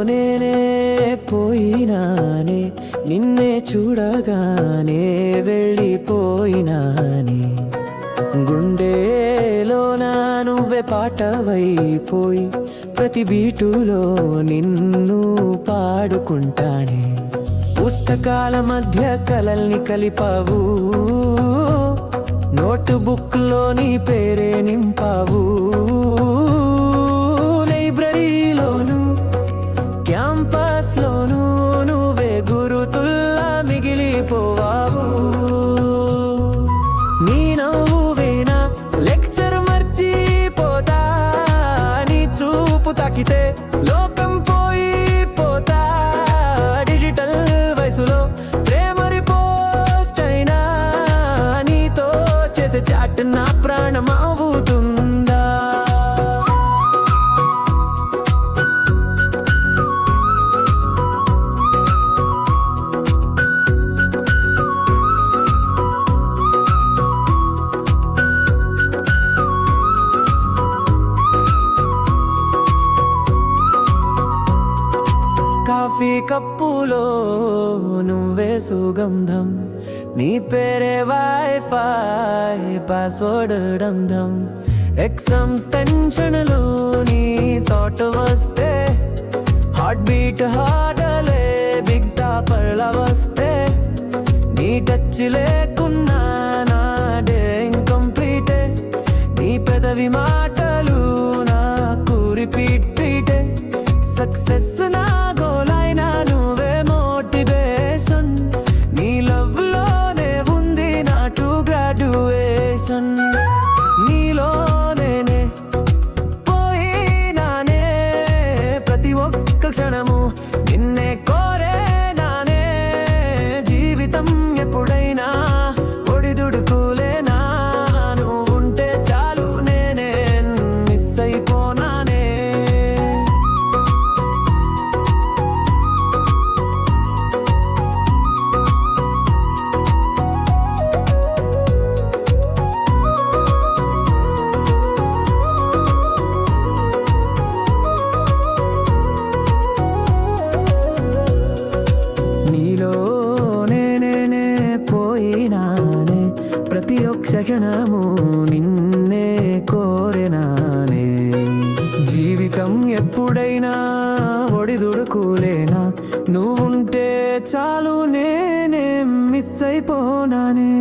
నేనే పోయినానే, నిన్నే చూడగానే వెళ్ళిపోయినానే. గుండెలోన నువ్వే పాటవైపోయి ప్రతి బీటులో నిన్ను పాడుకుంటానే. పుస్తకాల మధ్య కలల్ని కలిపావు, నోటుబుక్లో నీ పేరే నింపావు. లైబ్రరీలోను క్యాంపస్లోను నువ్వే గురుతుల్లా మిగిలిపోవావు. నీ నవ్వేనా లెక్చర్ మర్చిపోతా, నీ చూపు తాకితే లోకం పోయిపోతా. డిజిటల్ వయసులో ప్రేమరి పోస్ట్ అయినా నీతో చేసే చాట్ నా ప్రాణం అవుతుందా. కాఫీ కప్పులో నువ్వే సుగంధం, నీ పేరే వైఫై పాస్వర్డ్ డంధం. ఎగ్జామ్ టెన్షన్లు నీ తోట వస్తే, హార్ట్ బీట్ హార్డలే బిగ్ టాపర్లా వస్తే. నీ టచ్ లేకున్నా నా డే ఇంకంప్లీటే, నీ పెదవి మాటలు నాకు రిపీట్ రీటే. సక్సెస్ నా గోలైనా నువ్వే మోటివేషన్, నీ లవ్ లోనే ఉంది నా ట్రూ గ్రాడ్యుయేషన్. నీలోనే పోయినానే ప్రతి ఒక్క క్షణము నిన్నే కోరేనానే. జీవితం ఎప్పుడైనా ఒడిదుడుకులేనా, నువ్వు ఉంటే చాలు నేనే మిస్ అయిపోనానే. నీలోనే పోయినానే ప్రతి ఒక్క క్షణము నిన్నే కోరేనానే. జీవితం ఎప్పుడైనా ఒడిదుడుకులేనా, నువ్వుంటే చాలు నేనే మిస్ అయిపోనానే.